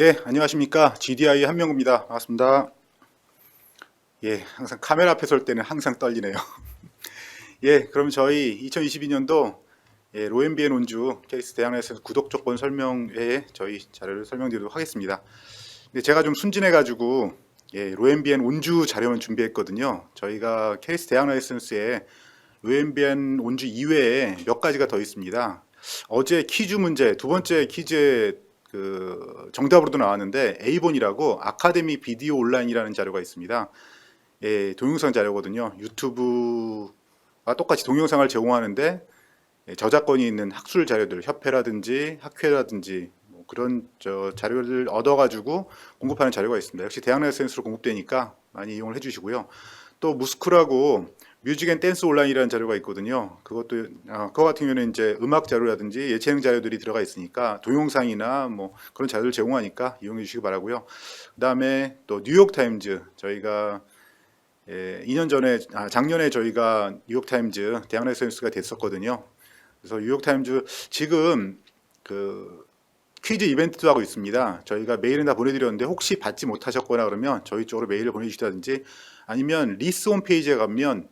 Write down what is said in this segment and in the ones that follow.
네, 안녕하십니까. GDI 한명구입니다. 반갑습니다. 예, 항상 카메라 앞에 설 때는 항상 떨리네요. 예, 그럼 저희 2022년도 로엔비엔 온주 케이스 대항해에서 구독 조건 설명회에 저희 자료를 설명드리도록 하겠습니다. 근데 제가 좀 순진해가지고 로엔비엔 온주 자료만 준비했거든요. 저희가 케이스 대항 라이선스에 로엔비엔 온주 이외에 몇 가지가 더 있습니다. 어제 퀴즈 문제, 두 번째 퀴즈에 정답으로도 나왔는데 A본이라고 아카데미 비디오 온라인이라는 자료가 있습니다. 동영상 자료거든요. 유튜브와 똑같이 동영상을 제공하는데 저작권이 있는 학술 자료들, 협회라든지 학회라든지 뭐 그런 자료를 얻어가지고 공급하는 자료가 있습니다. 역시 대학라이센스로 공급되니까 많이 이용을 해주시고요. 또 무스크라고 뮤직 앤 댄스 온라인이라는 자료가 있거든요. 그거 같은 경우는 이제 음악 자료라든지 예체능 자료들이 들어가 있으니까 동영상이나 뭐 그런 자료를 제공하니까 이용해 주시기 바라고요. 그다음에 또 뉴욕 타임즈 저희가 2년 전에 작년에 저희가 뉴욕 타임즈 대학라이센스가 됐었거든요. 그래서 뉴욕 타임즈 지금 그 퀴즈 이벤트도 하고 있습니다. 저희가 메일은 다 보내드렸는데 혹시 받지 못하셨거나 그러면 저희 쪽으로 메일을 보내주시다든지 아니면 리스 홈페이지에 가면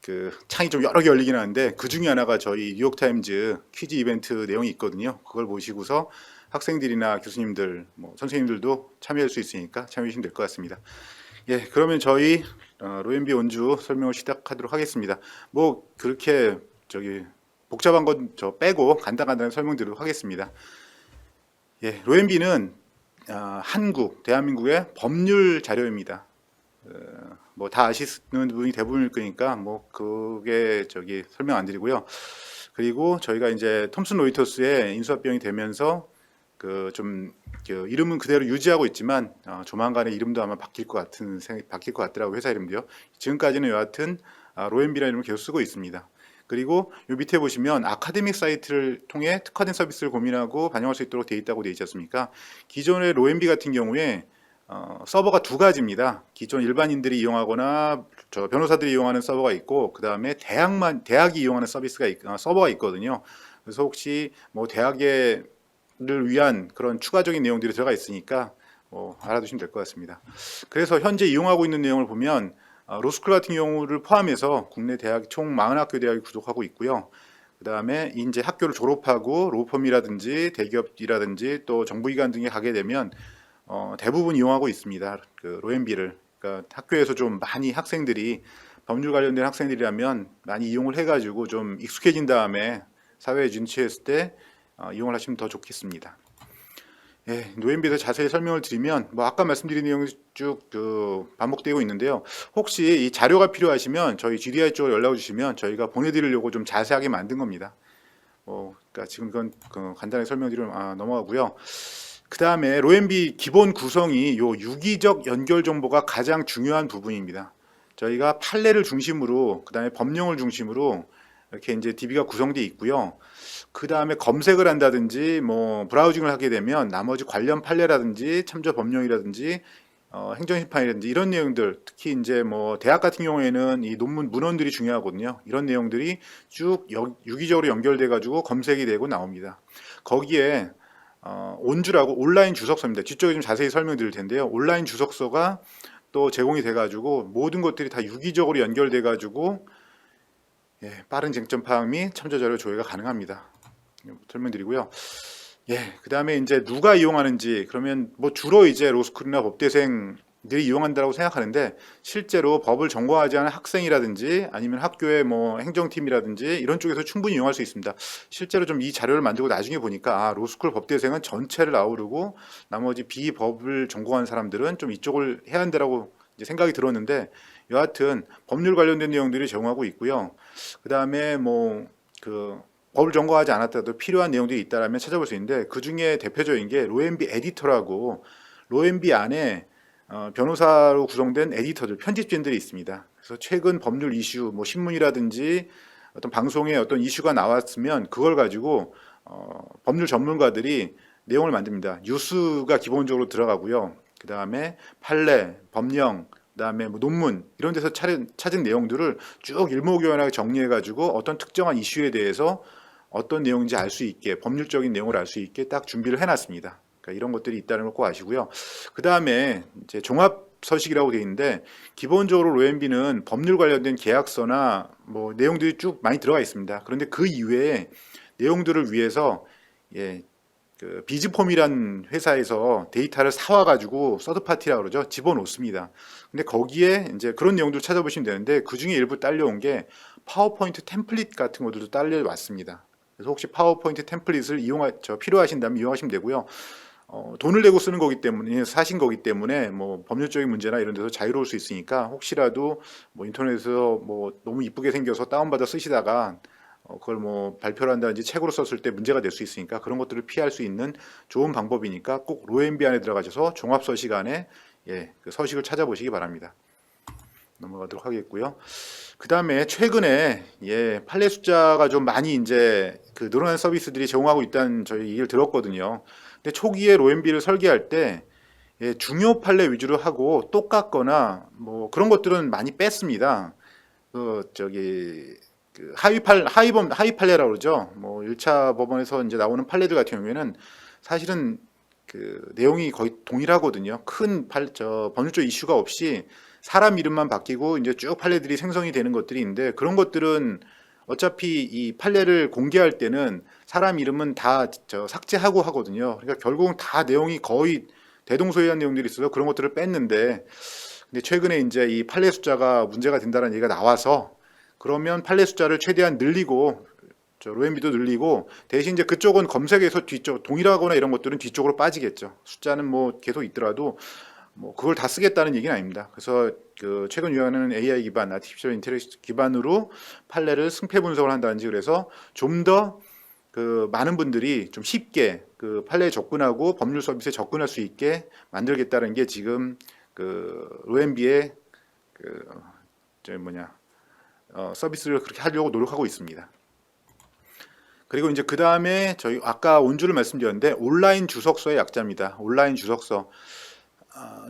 그 창이 좀 여러 개 열리긴 하는데 그 중에 하나가 저희 뉴욕타임즈 퀴즈 이벤트 내용이 있거든요. 그걸 보시고서 학생들이나 교수님들, 뭐 선생님들도 참여할 수 있으니까 참여해 주시면 될 것 같습니다. 그러면 저희 로엔비 온주 설명을 시작하도록 하겠습니다. 뭐 그렇게 복잡한 건 저 빼고 간단한 설명드리도록 하겠습니다. 로엔비는 한국, 대한민국의 법률 자료입니다. 뭐 다 아시는 분이 대부분일 거니까 뭐 그게 설명 안 드리고요. 그리고 저희가 이제 톰슨 로이터스의 인수합병이 되면서 이름은 그대로 유지하고 있지만 조만간에 이름도 아마 바뀔 것 같더라고요. 회사 이름도요. 지금까지는 여하튼 로엔비라는 이름을 계속 쓰고 있습니다. 그리고 요 밑에 보시면 아카데믹 사이트를 통해 특화된 서비스를 고민하고 반영할 수 있도록 되어 있다고 되어 있지 않습니까? 기존의 로엔비 같은 경우에 서버가 두 가지입니다. 기존 일반인들이 이용하거나 변호사들이 이용하는 서버가 있고 그 다음에 대학이 이용하는 서버가 있거든요. 그래서 혹시 뭐 대학을 위한 그런 추가적인 내용들이 들어가 있으니까 알아두시면 될 것 같습니다. 그래서 현재 이용하고 있는 내용을 보면 로스쿨 같은 경우를 포함해서 국내 대학 총 40학교 대학이 구독하고 있고요. 그 다음에 이제 학교를 졸업하고 로펌이라든지 대기업이라든지 또 정부기관 등에 가게 되면 대부분 이용하고 있습니다. 그 로엔비를. 그러니까 학교에서 좀 많이 학생들이 법률 관련된 학생들이라면 많이 이용을 해가지고 좀 익숙해진 다음에 사회에 진취했을 때 이용을 하시면 더 좋겠습니다. 로엔비에 대해서 자세히 설명을 드리면 뭐 아까 말씀드린 내용이 쭉 반복되고 있는데요. 혹시 이 자료가 필요하시면 저희 GDI 쪽으로 연락을 주시면 저희가 보내드리려고 좀 자세하게 만든 겁니다. 그러니까 지금 이건 간단하게 설명드리면 넘어가고요. 그 다음에 로엔비 기본 구성이 요 유기적 연결 정보가 가장 중요한 부분입니다. 저희가 판례를 중심으로 그 다음에 법령을 중심으로 이렇게 이제 DB가 구성되어 있고요. 그 다음에 검색을 한다든지 뭐 브라우징을 하게 되면 나머지 관련 판례라든지 참조 법령이라든지 행정심판이라든지 이런 내용들, 특히 이제 뭐 대학 같은 경우에는 이 논문 문헌들이 중요하거든요. 이런 내용들이 쭉 유기적으로 연결돼 가지고 검색이 되고 나옵니다. 거기에 온주라고 온라인 주석서입니다. 뒤쪽에 좀 자세히 설명드릴 텐데요. 온라인 주석서가 또 제공이 돼가지고 모든 것들이 다 유기적으로 연결돼가지고 빠른 쟁점 파악 및 참조 자료 조회가 가능합니다. 설명드리고요. 그 다음에 이제 누가 이용하는지 그러면 뭐 주로 이제 로스쿨이나 법대생들이 이용한다고 생각하는데 실제로 법을 전공하지 않은 학생이라든지 아니면 학교의 뭐 행정팀이라든지 이런 쪽에서 충분히 이용할 수 있습니다. 실제로 좀 이 자료를 만들고 나중에 보니까 로스쿨 법대생은 전체를 아우르고 나머지 비법을 전공한 사람들은 좀 이쪽을 해야 한다라고 이제 생각이 들었는데 여하튼 법률 관련된 내용들이 제공하고 있고요. 그 다음에 법을 전공하지 않았더라도 필요한 내용들이 있다면 찾아볼 수 있는데 그 중에 대표적인 게 로엔비 에디터라고 로엔비 안에 변호사로 구성된 에디터들, 편집진들이 있습니다. 그래서 최근 법률 이슈, 뭐 신문이라든지 어떤 방송에 어떤 이슈가 나왔으면 그걸 가지고 법률 전문가들이 내용을 만듭니다. 뉴스가 기본적으로 들어가고요. 그 다음에 판례, 법령, 그다음에 뭐 논문 이런 데서 찾은 내용들을 쭉 일목요연하게 정리해가지고 어떤 특정한 이슈에 대해서 어떤 내용인지 알 수 있게 법률적인 내용을 알 수 있게 딱 준비를 해놨습니다. 그러니까 이런 것들이 있다는 걸 꼭 아시고요. 그 다음에 이제 종합 서식이라고 되어 있는데 기본적으로 로엠비는 법률 관련된 계약서나 뭐 내용들이 쭉 많이 들어가 있습니다. 그런데 그 이외에 내용들을 위해서 그 비즈폼이란 회사에서 데이터를 사와 가지고 서드파티라고 그러죠. 집어넣습니다. 근데 거기에 이제 그런 내용들 찾아보시면 되는데 그 중에 일부 딸려온 게 파워포인트 템플릿 같은 것들도 딸려왔습니다. 그래서 혹시 파워포인트 템플릿을 필요하신다면 이용하시면 되고요. 돈을 내고 쓰는 거기 때문에 사신 거기 때문에 뭐 법률적인 문제나 이런 데서 자유로울 수 있으니까 혹시라도 뭐 인터넷에서 뭐 너무 이쁘게 생겨서 다운받아 쓰시다가 그걸 뭐 발표를 한다든지 책으로 썼을 때 문제가 될 수 있으니까 그런 것들을 피할 수 있는 좋은 방법이니까 꼭 로엠비 안에 들어가셔서 종합 서식 안에 그 서식을 찾아보시기 바랍니다. 넘어가도록 하겠고요. 그 다음에 최근에 판례 숫자가 좀 많이 이제 그 늘어난 서비스들이 제공하고 있다는 저희 얘기를 들었거든요. 근데 초기에 로엠비를 설계할 때 중요 판례 위주로 하고 똑같거나 뭐 그런 것들은 많이 뺐습니다. 그 하위 판례라고 그러죠. 뭐 1차 법원에서 이제 나오는 판례들 같은 경우에는 사실은 그 내용이 거의 동일하거든요. 큰 법률적 이슈가 없이 사람 이름만 바뀌고 이제 쭉 판례들이 생성이 되는 것들이 있는데 그런 것들은 어차피 이 판례를 공개할 때는 사람 이름은 다 삭제하고 하거든요. 그러니까 결국은 다 내용이 거의 대동소이한 내용들이 있어서 그런 것들을 뺐는데 근데 최근에 이제 이 판례 숫자가 문제가 된다는 얘기가 나와서 그러면 판례 숫자를 최대한 늘리고 로엠비도 늘리고 대신 이제 그쪽은 검색에서 뒤쪽 동일하거나 이런 것들은 뒤쪽으로 빠지겠죠. 숫자는 뭐 계속 있더라도 뭐 그걸 다 쓰겠다는 얘기는 아닙니다. 그래서 그 최근 유행하는 AI 기반, 아티피셜 인텔리전스 기반으로 판례를 승패 분석을 한다든지 그래서 좀 더 그 많은 분들이 좀 쉽게 그 판례에 접근하고 법률 서비스에 접근할 수 있게 만들겠다는 게 지금 그 로엠비의 서비스를 그렇게 하려고 노력하고 있습니다. 그리고 이제 그 다음에 저희 아까 온주를 말씀드렸는데 온라인 주석서의 약자입니다. 온라인 주석서.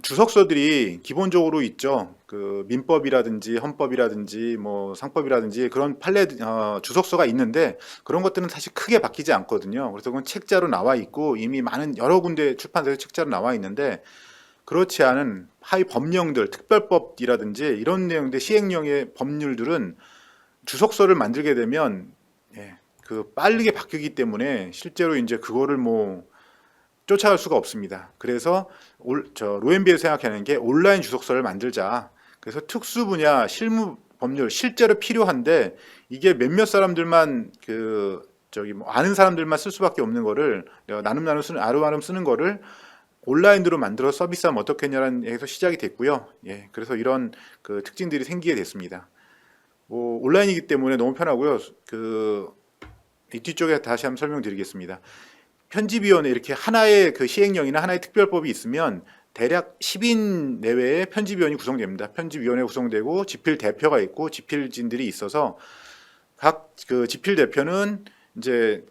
주석서들이 기본적으로 있죠. 그 민법이라든지 헌법이라든지 뭐 상법이라든지 그런 판례 주석서가 있는데 그런 것들은 사실 크게 바뀌지 않거든요. 그래서 그건 책자로 나와 있고 이미 많은 여러 군데 출판사에서 책자로 나와 있는데 그렇지 않은 하위 법령들, 특별법이라든지 이런 내용들 시행령의 법률들은 주석서를 만들게 되면 그 빠르게 바뀌기 때문에 실제로 이제 그거를 뭐 쫓아갈 수가 없습니다. 그래서 로엠비에서 생각하는 게 온라인 주석서를 만들자. 그래서 특수 분야 실무 법률 실제로 필요한데 이게 몇몇 사람들만 뭐 아는 사람들만 쓸 수밖에 없는 거를 나눔 쓰는 아름아름 쓰는 거를 온라인으로 만들어 서비스하면 어떻겠냐라는 얘기에서 시작이 됐고요. 그래서 이런 그 특징들이 생기게 됐습니다. 뭐 온라인이기 때문에 너무 편하고요. 이 뒤쪽에 다시 한번 설명드리겠습니다. 편집위원회 이렇게 하나의 그 시행령이나 하나의 특별법이 있으면 대략 10인 내외의 편집위원이 구성됩니다. 편집위원회 구성되고 집필 대표가 있고 집필진들이 있어서 각 그 집필 대표는 이제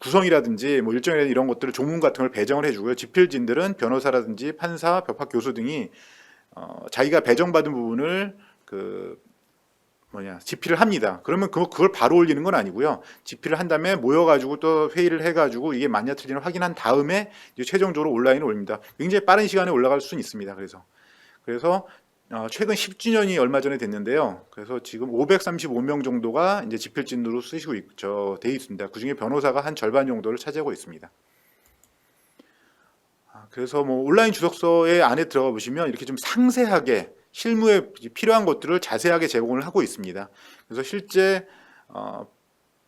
구성이라든지 뭐 일정이라든지 이런 것들을 조문 같은 걸 배정을 해주고요. 집필진들은 변호사라든지 판사, 법학 교수 등이 자기가 배정받은 부분을 집필을 합니다. 그러면 그걸 바로 올리는 건 아니고요. 집필을 한 다음에 모여가지고 또 회의를 해가지고 이게 맞냐 틀리냐 확인한 다음에 이제 최종적으로 온라인에 올립니다. 굉장히 빠른 시간에 올라갈 수는 있습니다. 그래서 최근 10주년이 얼마 전에 됐는데요. 그래서 지금 535명 정도가 이제 집필진으로 돼 있습니다. 그 중에 변호사가 한 절반 정도를 차지하고 있습니다. 그래서 뭐 온라인 주석서의 안에 들어가 보시면 이렇게 좀 상세하게 실무에 필요한 것들을 자세하게 제공을 하고 있습니다. 그래서 실제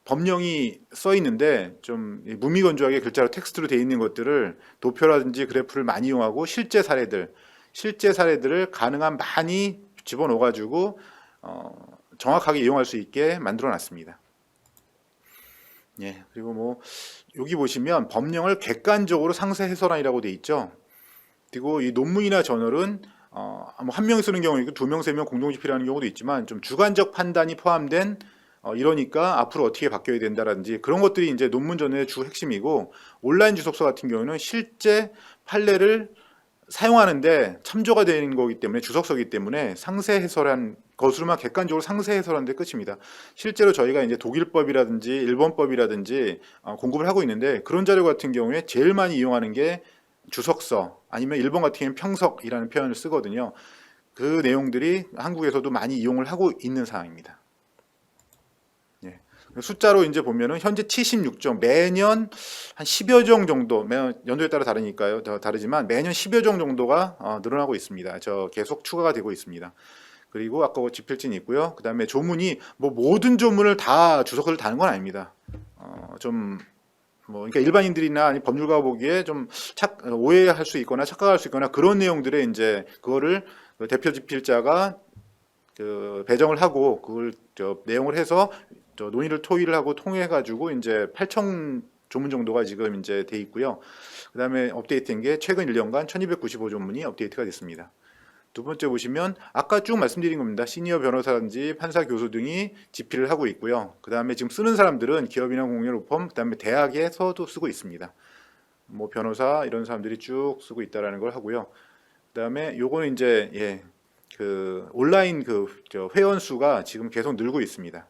법령이 써 있는데 좀 무미건조하게 글자로 텍스트로 되어 있는 것들을 도표라든지 그래프를 많이 이용하고 실제 사례들을 가능한 많이 집어넣어 가지고 정확하게 이용할 수 있게 만들어 놨습니다. 그리고 뭐 여기 보시면 법령을 객관적으로 상세 해설안이라고 되어 있죠. 그리고 이 논문이나 저널은 한 명이 쓰는 경우 있고 2명, 3명 공동 집필하는 경우도 있지만 좀 주관적 판단이 포함된 이러니까 앞으로 어떻게 바뀌어야 된다라든지 그런 것들이 이제 논문 전의 주 핵심이고 온라인 주석서 같은 경우는 실제 판례를 사용하는데 참조가 되는 거기 때문에 주석서기 때문에 상세 해설한 것으로만 객관적으로 상세 해설하는데 끝입니다. 실제로 저희가 이제 독일법이라든지 일본법이라든지 공급을 하고 있는데 그런 자료 같은 경우에 제일 많이 이용하는 게 주석서 아니면 일본 같은 경우는 평석이라는 표현을 쓰거든요. 그 내용들이 한국에서도 많이 이용을 하고 있는 사항입니다. 예. 숫자로 이제 보면은 현재 76종 매년 한 10여 종 정도 매년 연도에 따라 다르니까요. 다르지만 매년 10여 종 정도가 늘어나고 있습니다. 저 계속 추가가 되고 있습니다. 그리고 아까 지필진이 있고요. 그 다음에 조문이 뭐 모든 조문을 다 주석을 다는 건 아닙니다. 좀 뭐 그러니까 일반인들이나 아니 법률가 보기에 좀 오해할 수 있거나 착각할 수 있거나 그런 내용들에 이제 그거를 그 대표 집필자가 그 배정을 하고 그걸 내용을 해서 논의를 토의를 하고 통해 가지고 이제 8천 조문 정도가 지금 이제 돼 있고요. 그다음에 업데이트된 게 최근 1년간 1295 조문이 업데이트가 됐습니다. 두 번째 보시면 아까 쭉 말씀드린 겁니다. 시니어 변호사든지 판사, 교수 등이 집필을 하고 있고요. 그 다음에 지금 쓰는 사람들은 기업이나 공연로펌, 그 다음에 대학에서도 쓰고 있습니다. 뭐 변호사 이런 사람들이 쭉 쓰고 있다라는 걸 하고요. 그 다음에 요거는 이제 그 온라인 그 회원 수가 지금 계속 늘고 있습니다.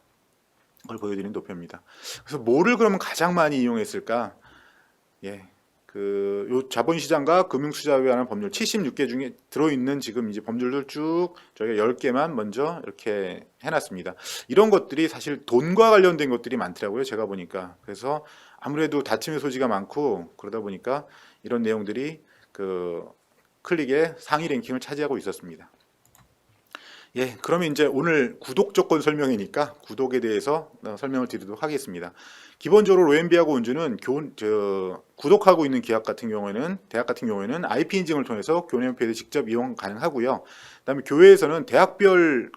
그걸 보여드리는 도표입니다. 그래서 뭐를 그러면 가장 많이 이용했을까? 요 자본시장과 금융투자에 관한 법률 76개 중에 들어있는 지금 이제 법률들 쭉 저희가 10개만 먼저 이렇게 해놨습니다. 이런 것들이 사실 돈과 관련된 것들이 많더라고요. 제가 보니까. 그래서 아무래도 다툼의 소지가 많고 그러다 보니까 이런 내용들이 그 클릭의 상위 랭킹을 차지하고 있었습니다. 그러면 이제 오늘 구독 조건 설명이니까 구독에 대해서 설명을 드리도록 하겠습니다. 기본적으로 로엠비하고 운주는 구독하고 있는 기업 같은 경우에는 대학 같은 경우에는 IP 인증을 통해서 교내 홈페이지 직접 이용 가능하고요. 그다음에 교회에서는 대학별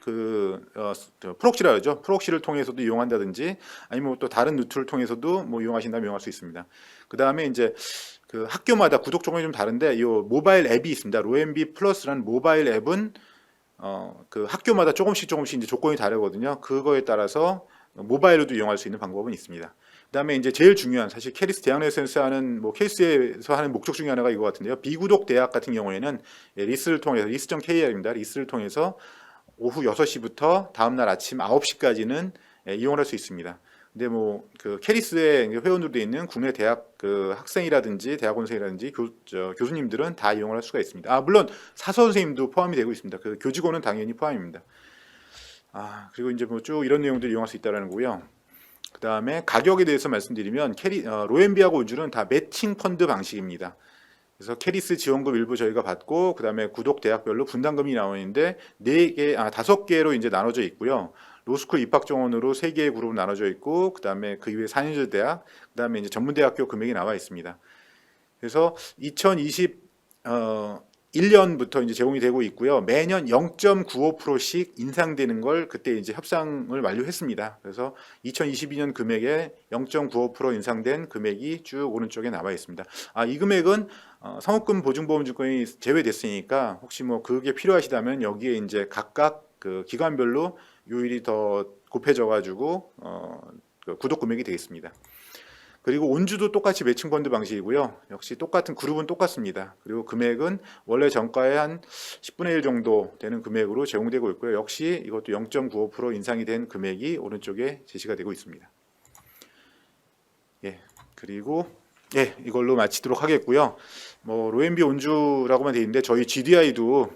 프록시라 하죠. 프록시를 통해서도 이용한다든지 아니면 또 다른 루트를 통해서도 뭐 이용하신다면 이용할 수 있습니다. 그다음에 이제 그 학교마다 구독 조건이 좀 다른데 이 모바일 앱이 있습니다. 로엠비 플러스라는 모바일 앱은 그 학교마다 조금씩 이제 조건이 다르거든요. 그거에 따라서 모바일로도 이용할 수 있는 방법은 있습니다. 그다음에 이제 제일 중요한 사실 케리스 대학 내에서 하는 뭐 케이스에서 하는 목적 중에 하나가 이거 같은데요. 비구독 대학 같은 경우에는 리스를 통해서 리스.kr입니다. 리스를 통해서 오후 6시부터 다음날 아침 9시까지는 이용을 할 수 있습니다. 근데 뭐 그 캐리스에 회원으로 되어 있는 국내 대학 그 학생이라든지 대학원생이라든지 교수님들은 다 이용을 할 수가 있습니다. 물론 사서 선생님도 포함이 되고 있습니다. 그 교직원은 당연히 포함입니다. 그리고 이제 뭐 쭉 이런 내용들 이용할 수 있다라는 거고요. 그 다음에 가격에 대해서 말씀드리면 로엠비하고 운주는 다 매칭 펀드 방식입니다. 그래서 캐리스 지원금 일부 저희가 받고 그 다음에 구독 대학별로 분담금이 나오는데 5개로 이제 나눠져 있고요. 로스쿨 입학 정원으로 3개의 그룹으로 나눠져 있고 그 다음에 그 이후에 4년제 대학, 그 다음에 이제 전문대학교 금액이 나와 있습니다. 그래서 2021년부터 이제 제공이 되고 있고요. 매년 0.95%씩 인상되는 걸 그때 이제 협상을 완료했습니다. 그래서 2022년 금액에 0.95% 인상된 금액이 쭉 오른쪽에 나와 있습니다. 이 금액은 상호금 보증보험증권이 제외됐으니까 혹시 뭐 그게 필요하시다면 여기에 이제 각각 그 기관별로 요일이 더 곱해져 가지고 그 구독 금액이 되겠습니다. 그리고 온주도 똑같이 매칭 펀드 방식이고요. 역시 똑같은 그룹은 똑같습니다. 그리고 금액은 원래 정가의 한 10분의 1 정도 되는 금액으로 제공되고 있고요. 역시 이것도 0.95% 인상이 된 금액이 오른쪽에 제시가 되고 있습니다. 그리고 이걸로 마치도록 하겠고요. 뭐 로엠비 온주라고만 되어 있는데 저희 GDI도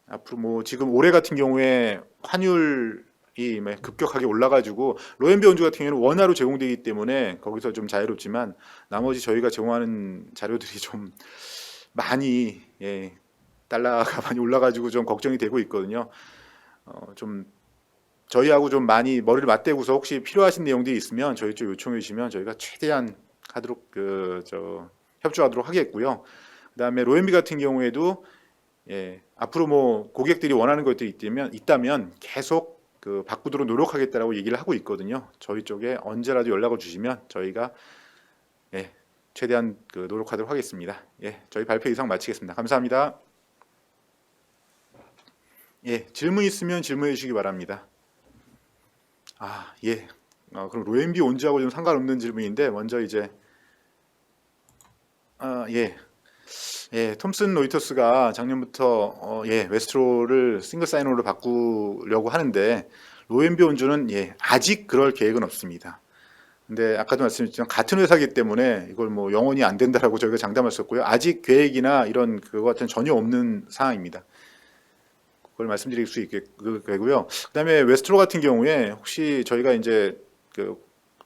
앞으로 뭐 지금 올해 같은 경우에 환율이 급격하게 올라가지고 로엠비 온주 같은 경우는 원화로 제공되기 때문에 거기서 좀 자유롭지만 나머지 저희가 제공하는 자료들이 좀 많이 달러가 많이 올라가지고 좀 걱정이 되고 있거든요. 좀 저희하고 좀 많이 머리를 맞대고서 혹시 필요하신 내용들이 있으면 저희 쪽 요청해 주시면 저희가 최대한 하도록 협조하도록 하겠고요. 그다음에 로엠비 같은 경우에도 앞으로 뭐 고객들이 원하는 것들이 있다면 계속 바꾸도록 노력하겠다라고 얘기를 하고 있거든요. 저희 쪽에 언제라도 연락을 주시면 저희가 최대한 노력하도록 하겠습니다. 저희 발표 이상 마치겠습니다. 감사합니다. 질문 있으면 질문해 주시기 바랍니다. 그럼 로엠비 온주하고 좀 상관없는 질문인데 먼저 이제 예, 톰슨 로이터스가 작년부터 웨스트로를 싱글 사인온으로 바꾸려고 하는데 로엠비 온주는 아직 그럴 계획은 없습니다. 근데 아까도 말씀드렸지만 같은 회사이기 때문에 이걸 뭐 영원히 안 된다라고 저희가 장담했었고요. 아직 계획이나 이런 그거 같은 전혀 없는 상황입니다. 그걸 말씀드릴 수 있겠고요. 그다음에 웨스트로 같은 경우에 혹시 저희가 이제 그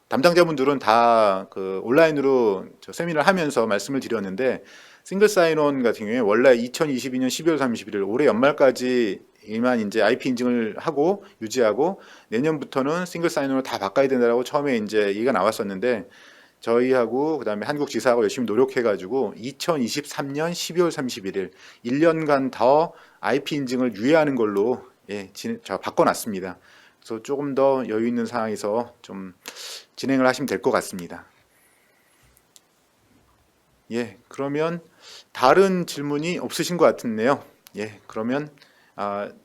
담당자분들은 다 그 온라인으로 저 세미나를 하면서 말씀을 드렸는데 싱글 사인온 같은 경우에 원래 2022년 12월 31일 올해 연말까지만 이제 IP 인증을 하고 유지하고 내년부터는 싱글 사인온을 다 바꿔야 된다라고 처음에 이제 얘기가 나왔었는데 저희하고 그다음에 한국 지사하고 열심히 노력해가지고 2023년 12월 31일 1년간 더 IP 인증을 유예하는 걸로 바꿔놨습니다. 그래서 조금 더 여유 있는 상황에서 좀 진행을 하시면 될 것 같습니다. 그러면 다른 질문이 없으신 것 같은데요. 그러면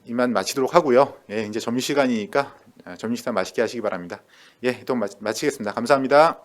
이만 마치도록 하고요. 이제 점심시간이니까 점심식사 맛있게 하시기 바랍니다. 또 마치겠습니다. 감사합니다.